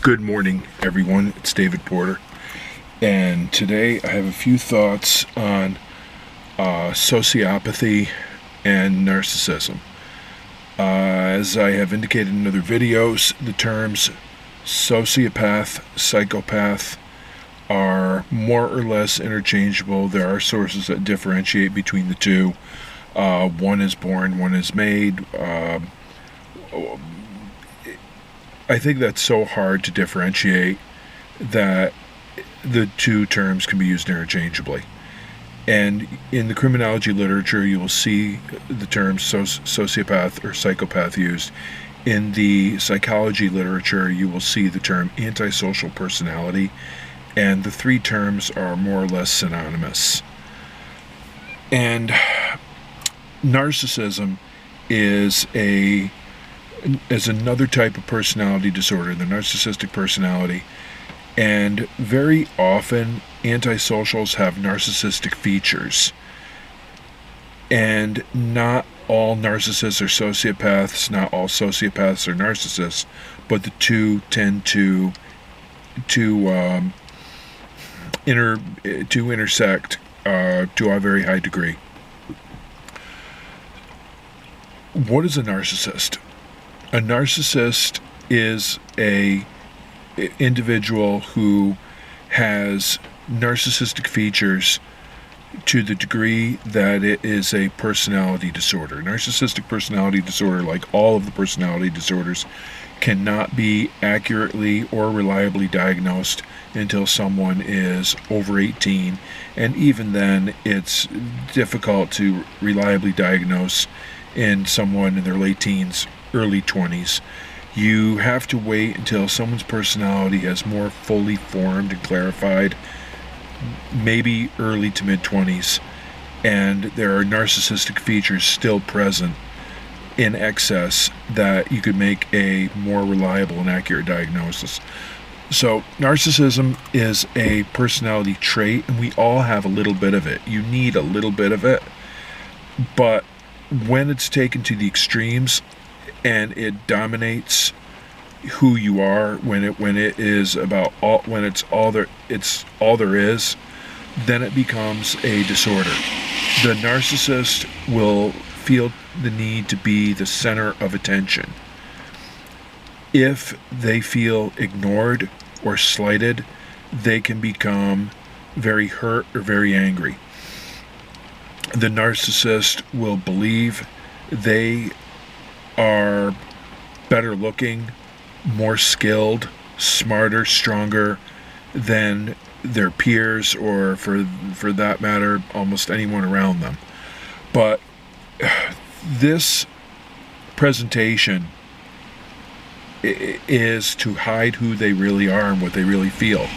Good morning, everyone. It's David Porter, and today I have a few thoughts on sociopathy and narcissism. As I have indicated in other videos, the terms sociopath, psychopath are more or less interchangeable. There are sources that differentiate between the two. One is born, one is made. I think that's so hard to differentiate that the two terms can be used interchangeably. And in the criminology literature, you will see the terms sociopath or psychopath used. In the psychology literature, you will see the term antisocial personality, and the three terms are more or less synonymous. And narcissism is another type of personality disorder, the narcissistic personality, and very often antisocials have narcissistic features. And not all narcissists are sociopaths, not all sociopaths are narcissists, but the two tend to intersect to a very high degree. What is a narcissist? A narcissist is a individual who has narcissistic features to the degree that it is a personality disorder. Narcissistic personality disorder, like all of the personality disorders, cannot be accurately or reliably diagnosed until someone is over 18, and even then it's difficult to reliably diagnose in someone in their late teens, early 20s. You have to wait until someone's personality has more fully formed and clarified, maybe early to mid 20s, and there are narcissistic features still present in excess that you could make a more reliable and accurate diagnosis. So narcissism is a personality trait, and we all have a little bit of it. You need a little bit of it, but when it's taken to the extremes and it dominates who you are, when it is about when it's all there is, then it becomes a disorder. The narcissist will feel the need to be the center of attention. If they feel ignored or slighted, they can become very hurt or very angry. The narcissist will believe they are better looking, more skilled, smarter, stronger than their peers, or for that matter, almost anyone around them. But this presentation is to hide who they really are and what they really feel.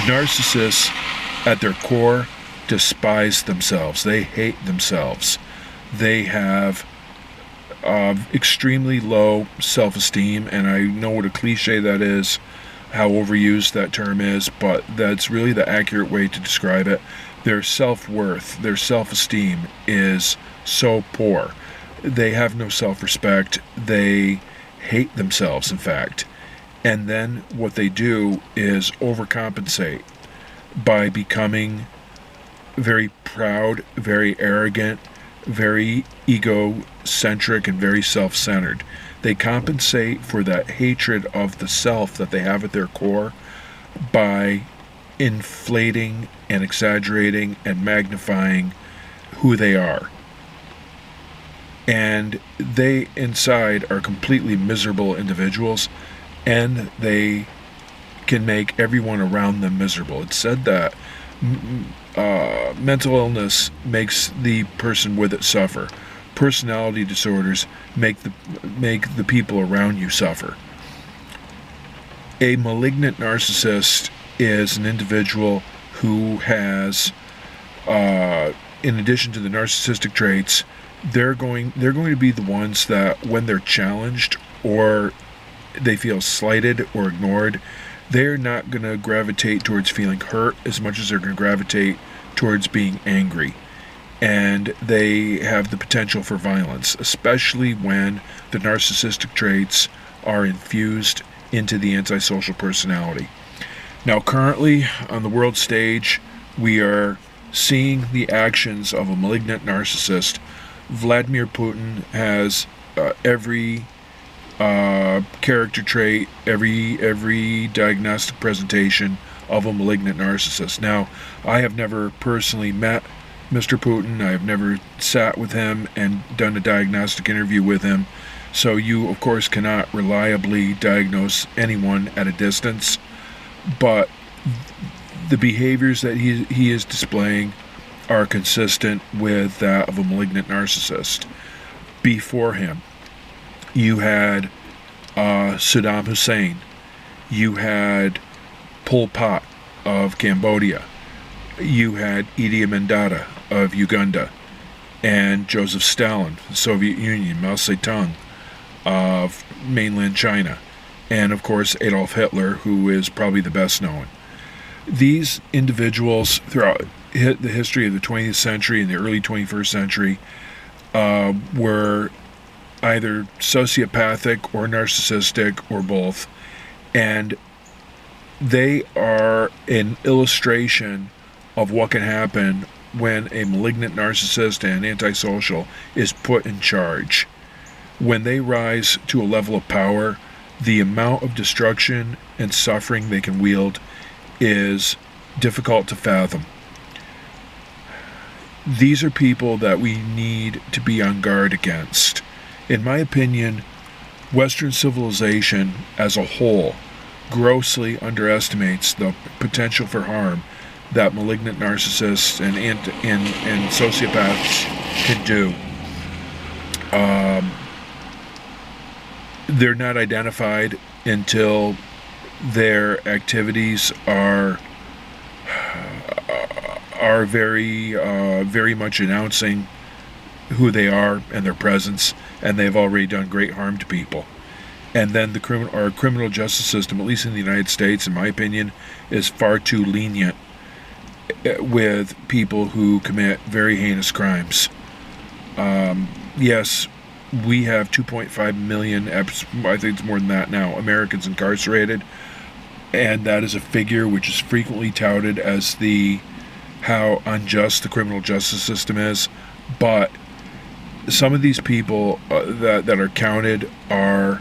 Narcissists, at their core, despise themselves. They hate themselves. They have extremely low self-esteem, and I know what a cliche that is, how overused that term is, but that's really the accurate way to describe it. Their self-worth, their self-esteem is so poor. They have no self-respect. They hate themselves, in fact. And then what they do is overcompensate by becoming very proud, very arrogant, very egocentric, and very self-centered. They compensate for that hatred of the self that they have at their core by inflating and exaggerating and magnifying who they are. And they inside are completely miserable individuals, and they can make everyone around them miserable. It's said that mental illness makes the person with it suffer. Personality disorders make the people around you suffer. A malignant narcissist is an individual who has, in addition to the narcissistic traits, they're going to be the ones that, when they're challenged or they feel slighted or ignored, they're not going to gravitate towards feeling hurt as much as they're going to gravitate towards being angry. And they have the potential for violence, especially when the narcissistic traits are infused into the antisocial personality. Now, currently on the world stage, we are seeing the actions of a malignant narcissist. Vladimir Putin has every character trait, every diagnostic presentation of a malignant narcissist. Now, I have never personally met Mr. Putin. I have never sat with him and done a diagnostic interview with him. So you, of course, cannot reliably diagnose anyone at a distance. But the behaviors that he is displaying are consistent with that of a malignant narcissist. Before him, you had Saddam Hussein. You had Pol Pot of Cambodia. You had Idi Amin Dada of Uganda. And Joseph Stalin, the Soviet Union. Mao Zedong of mainland China. And, of course, Adolf Hitler, who is probably the best known. These individuals, throughout the history of the 20th century and the early 21st century, were either sociopathic or narcissistic or both. And they are an illustration of what can happen when a malignant narcissist and antisocial is put in charge. When they rise to a level of power, the amount of destruction and suffering they can wield is difficult to fathom. These are people that we need to be on guard against. In my opinion, Western civilization as a whole grossly underestimates the potential for harm that malignant narcissists and sociopaths can do. They're not identified until their activities are very much announcing who they are and their presence, and they've already done great harm to people. And then the criminal justice system, at least in the United States, in my opinion, is far too lenient with people who commit very heinous crimes. Yes, we have 2.5 million, I think it's more than that now, Americans incarcerated, and that is a figure which is frequently touted as how unjust the criminal justice system is. But some of these people that are counted are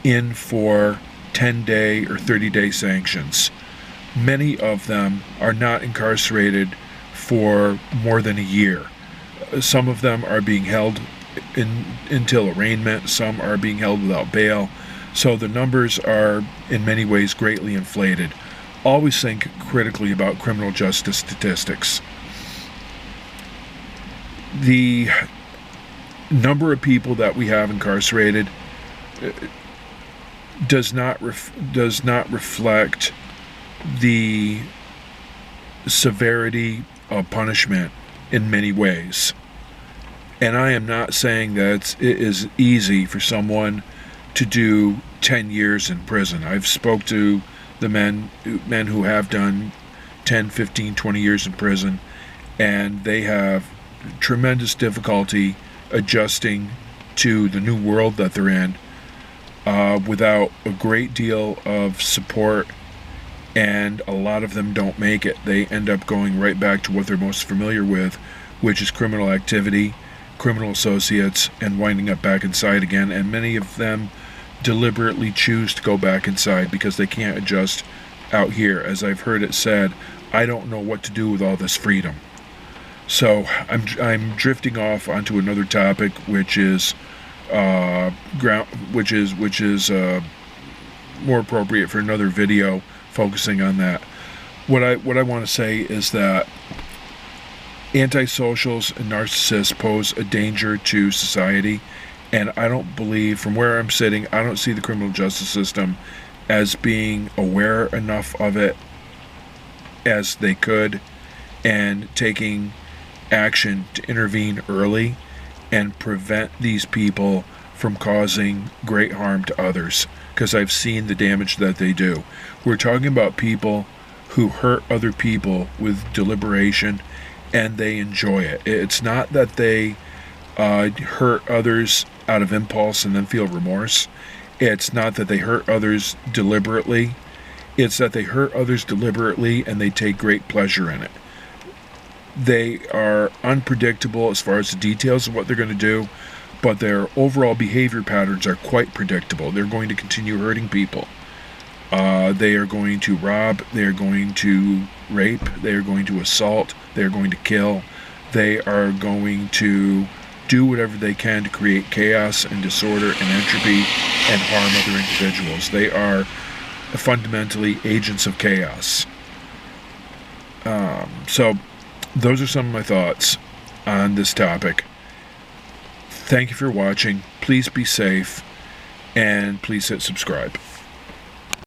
in for 10-day or 30-day sanctions. Many of them are not incarcerated for more than a year. Some of them are being held until arraignment. Some are being held without bail. So the numbers are in many ways greatly inflated. Always think critically about criminal justice statistics. The number of people that we have incarcerated does not reflect the severity of punishment in many ways. And I am not saying that it is easy for someone to do 10 years in prison. I've spoke to the men who have done 10, 15, 20 years in prison, and they have tremendous difficulty adjusting to the new world that they're in without a great deal of support, and a lot of them don't make it. They end up going right back to what they're most familiar with, which is criminal activity, criminal associates, and winding up back inside again. And many of them deliberately choose to go back inside because they can't adjust out here. As I've heard it said, I don't know what to do with all this freedom. So I'm drifting off onto another topic, which is more appropriate for another video focusing on that. What I want to say is that antisocials and narcissists pose a danger to society, and I don't believe, from where I'm sitting, I don't see the criminal justice system as being aware enough of it as they could, and taking action to intervene early and prevent these people from causing great harm to others, because I've seen the damage that they do. We're talking about people who hurt other people with deliberation, and they enjoy it. It's not that they hurt others out of impulse and then feel remorse. It's not that they hurt others deliberately. It's that they hurt others deliberately and they take great pleasure in it. They are unpredictable as far as the details of what they're going to do, but their overall behavior patterns are quite predictable. They're going to continue hurting people. They are going to rob. They are going to rape. They are going to assault. They are going to kill. They are going to do whatever they can to create chaos and disorder and entropy and harm other individuals. They are fundamentally agents of chaos. So those are some of my thoughts on this topic. Thank you for watching. Please be safe, and please hit subscribe.